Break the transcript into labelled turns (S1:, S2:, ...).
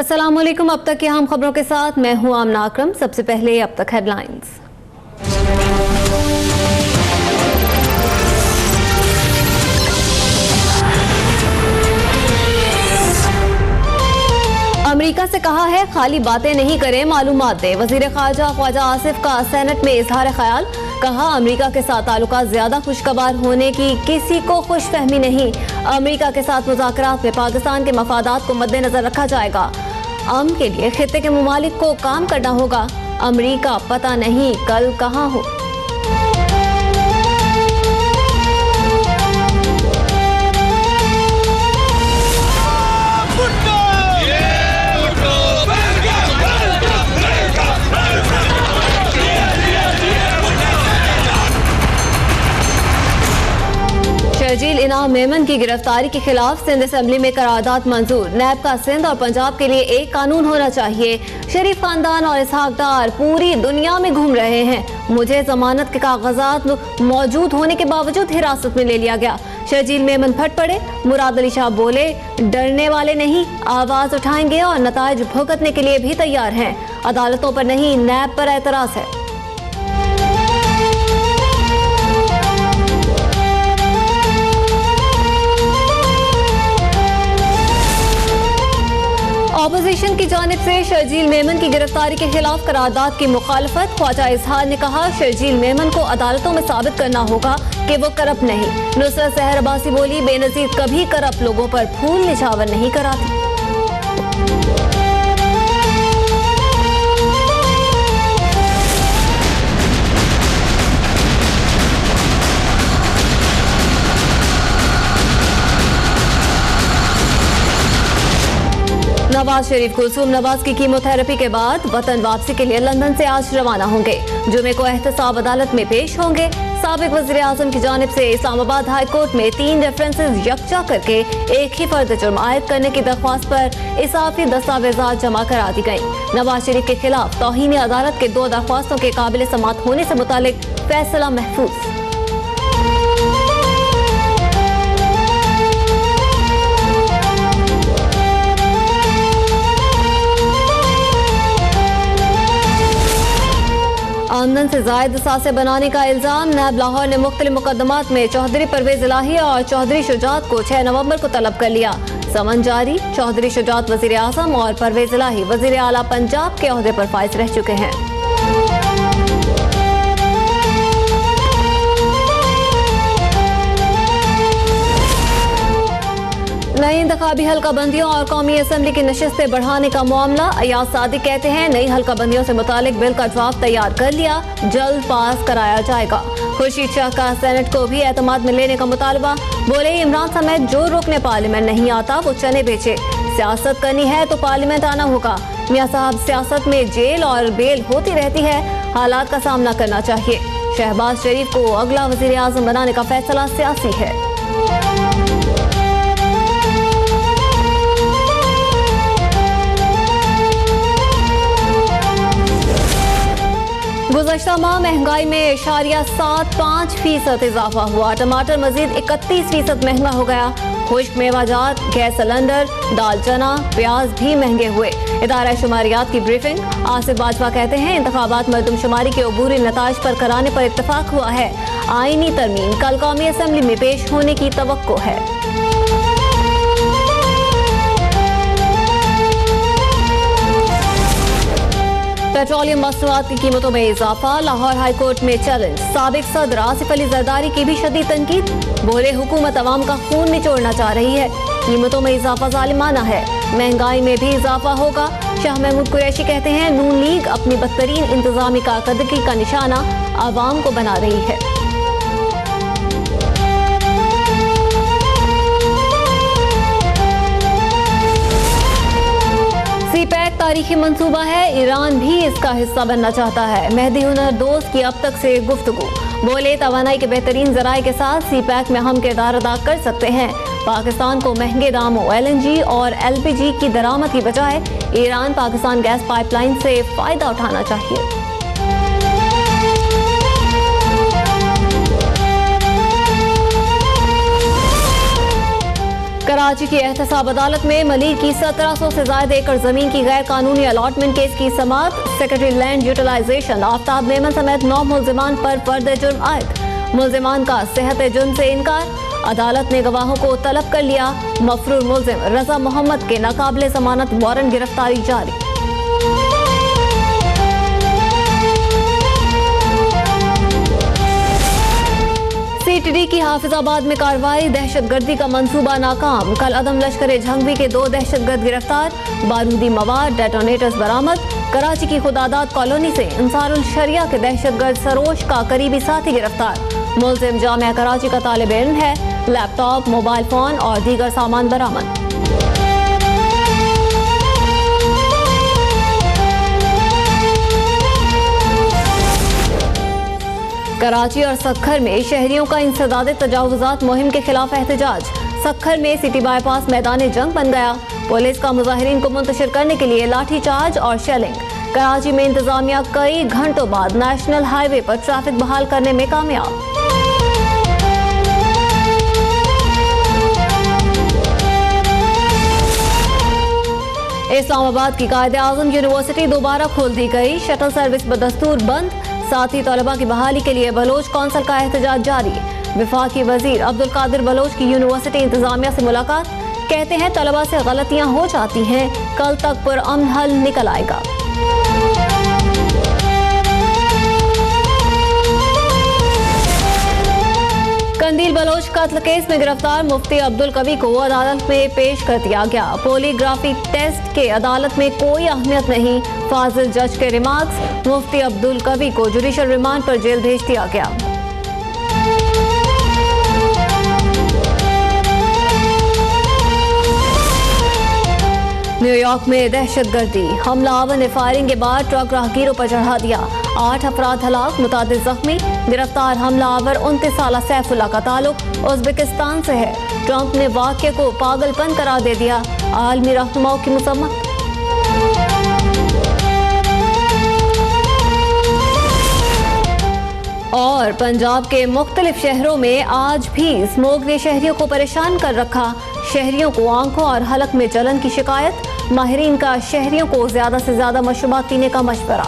S1: अस्सलाम वालेकुम। अब तक की अहम खबरों के साथ मैं हूं आमना अकरम। सबसे पहले अब तक हेडलाइंस। अमेरिका से कहा है खाली बातें नहीं करें, मालूमात दें। वजीर खारजा ख्वाजा आसिफ का सेनेट में इजहार ख्याल। कहा अमेरिका के साथ ताल्लुकात ज्यादा खुशगवार होने की किसी को खुशफहमी नहीं। अमेरिका के साथ मुज़ाकरात में पाकिस्तान के मफादात को मद्देनजर रखा जाएगा। अमन के लिए खित्ते के ममालिक को काम करना होगा। अमेरिका पता नहीं कल कहाँ हो। शर्जील इनाम मेमन की गिरफ्तारी के खिलाफ सिंध असेंबली में करारदाद मंजूर। नैब का सिंध और पंजाब के लिए एक कानून होना चाहिए। शरीफ खानदान और इसहाक डार पूरी दुनिया में घूम रहे हैं। मुझे जमानत के कागजात मौजूद होने के बावजूद हिरासत में ले लिया गया। शर्जील मेमन फट पड़े। मुराद अली शाह बोले डरने वाले नहीं, आवाज उठाएंगे और नताइज भुगतने के लिए भी तैयार हैं। अदालतों पर नहीं, नैब पर एतराज है। ऑपोजिशन की जानिब से शर्जील मेमन की गिरफ्तारी के खिलाफ करारदाद की मुखालफत। ख्वाजा इजहार ने कहा शर्जील मेमन को अदालतों में साबित करना होगा कि वो करप्ट नहीं। नुसरत सहर अब्बासी बोली बेनजीर कभी करप्ट लोगों पर फूल निछावर नहीं कराती। नवाज शरीफ कुलसूम नवाज की कीमोथेरेपी के बाद वतन वापसी के लिए लंदन से आज रवाना होंगे। जुमे को एहतसाब अदालत में पेश होंगे। साबिक वज़ीर आज़म की जानिब से इस्लामाबाद हाई कोर्ट में 3 रेफरेंसेस यकजा करके एक ही फर्द जुर्म आयद करने की दरख्वास्त पर इसाफी दस्तावेजात जमा करा दी गयी। नवाज शरीफ के खिलाफ तौहीन अदालत के 2 दरख्वास्तों के काबिल समात होने से मुतालिक फैसला महफूज। आमदन से जायद सासे बनाने का इल्जाम। नैब लाहौर ने मुख्तलिफ मुकदमात में चौधरी परवेज इलाही और चौधरी शुजात को 6 नवंबर को तलब कर लिया। समन जारी। चौधरी शुजात वजीर आज़म और परवेज इलाही वजीर आला पंजाब के ओहदे पर फाइज रह चुके हैं। नई इंतखाबी हल्का बंदियों और कौमी असम्बली की नशिस्तें बढ़ाने का मामला। अयाज सादिक कहते हैं नई हल्का बंदियों से मुतालिक बिल का ड्राफ्ट तैयार कर लिया, जल्द पास कराया जाएगा। खुर्शीद शाह का सेनेट को भी एतमाद में लेने का मुतालबा। बोले इमरान समेत जो रुकने पार्लियामेंट नहीं आता वो चने बेचे। सियासत करनी है तो पार्लियामेंट आना होगा। मियां साहब सियासत में जेल और बेल होती रहती है, हालात का सामना करना चाहिए। शहबाज शरीफ को अगला वजीर आजम बनाने का फैसला सियासी है। गुज़श्ता माह महंगाई में 0.75% इजाफा हुआ। टमाटर मजीद 31% महंगा हो गया। खुश्क मेवाजात, गैस सिलेंडर, दाल चना, प्याज भी महंगे हुए। इदारा शुमारियात की ब्रीफिंग। आसिफ बाजवा कहते हैं इंतखाबात मरदमशुमारी के अबूरी नताइज पर कराने पर इत्तफाक हुआ है। आईनी तरमीम कल कौमी असम्बली में पेश होने की तवक्को है। पेट्रोलियम मसनूआत की कीमतों में इजाफा। लाहौर हाई कोर्ट में चैलेंज। साबिक सदर आसिफ अली जरदारी की भी शदीद तनकीद। बोले हुकूमत अवाम का खून निचोड़ना चाह रही है। कीमतों में इजाफा जालिमाना है। महंगाई में भी इजाफा होगा। शाह महमूद कुरैशी कहते हैं नून लीग अपनी बदतरीन इंतजामी कारकर्दगी का निशाना अवाम को बना रही है। सीपैक तारीखी मंसूबा है, ईरान भी इसका हिस्सा बनना चाहता है। मेहदी हुनर दोस्त की अब तक से गुफ्तगू। बोले तवानाई के बेहतरीन जराए के साथ सीपैक में हम किरदार अदा कर सकते हैं। पाकिस्तान को महंगे दामों LNG और LPG की दरामद की बजाय ईरान पाकिस्तान गैस पाइपलाइन से फायदा उठाना चाहिए। कराची की एहतसाब अदालत में मलिक की 1700 से ज्यादा एकड़ जमीन की गैर कानूनी अलॉटमेंट केस की समाअत। Secretary land utilisation Aftab Memon समेत 9 मुल्जिमान पर फर्द जुर्म आयद। मुल्जिमान का सेहत जुर्म से इनकार। अदालत ने गवाहों को तलब कर लिया। मफरूर मुल्जिम रजा मोहम्मद के नाकाबिले जमानत वारंट गिरफ्तारी जारी। सीटीडी की हाफिजाबाद में कार्रवाई। दहशतगर्दी का मंसूबा नाकाम। कल अदम लश्कर झंगवी के 2 दहशतगर्द गिरफ्तार। बारूदी मवाद डेटोनेटर्स बरामद। कराची की खुदादाद कॉलोनी से अंसारुल शरिया के दहशतगर्द सरोज का करीबी साथी गिरफ्तार। मुल्जिम जामिया कराची का तालिब इल्म है। लैपटॉप, मोबाइल फोन और दीगर सामान बरामद। कराची और सक्खर में शहरियों का इंसदादे तजावुजात मुहिम के खिलाफ एहतजाज। सक्खर में सिटी बाईपास मैदान जंग बन गया। पुलिस का मुजाहिरीन को मुंतशिर करने के लिए लाठी चार्ज और शेलिंग। कराची में इंतजामिया कई घंटों बाद नेशनल हाईवे पर ट्रैफिक बहाल करने में कामयाब। इस्लामाबाद की कायद-ए-आज़म यूनिवर्सिटी दोबारा खोल दी गई। शटल सर्विस बदस्तूर बंद। साथ ही तलबा की बहाली के लिए बलोच कौंसिल का एहतजाज जारी। विफाकी वजीर अब्दुल कादिर बलोच की यूनिवर्सिटी इंतजामिया से मुलाकात। कहते हैं तलबा से गलतियां हो जाती हैं, कल तक पुरअमन हल निकल आएगा। कंदील बलोच कत्ल केस में गिरफ्तार मुफ्ती अब्दुल कवी को अदालत में पेश कर दिया गया। पॉलीग्राफी टेस्ट के अदालत में कोई अहमियत नहीं। फाजिल जज के रिमार्क्स। मुफ्ती अब्दुल कवी को जुडिशल रिमांड पर जेल भेज दिया गया। न्यूयॉर्क में दहशतगर्दी। हमलावर ने फायरिंग के बाद ट्रक राहगीरों पर चढ़ा दिया। 8 अफराद हलाक, मुतादिद जख्मी। गिरफ्तार हमलावर 29 साल सैफुल्लाह का ताल्लुक उज्बेकिस्तान से है। ट्रंप ने वाक़े को पागलपन करार दे दिया। आलमी रहनुमाओं की मसम्मत। और पंजाब के मुख्तलिफ शहरों में आज भी स्मोक ने शहरियों को परेशान कर रखा। शहरियों को आंखों और हलक में जलन की शिकायत। माहिरीन का शहरियों को ज्यादा से ज्यादा मशरूबात पीने का मशवरा।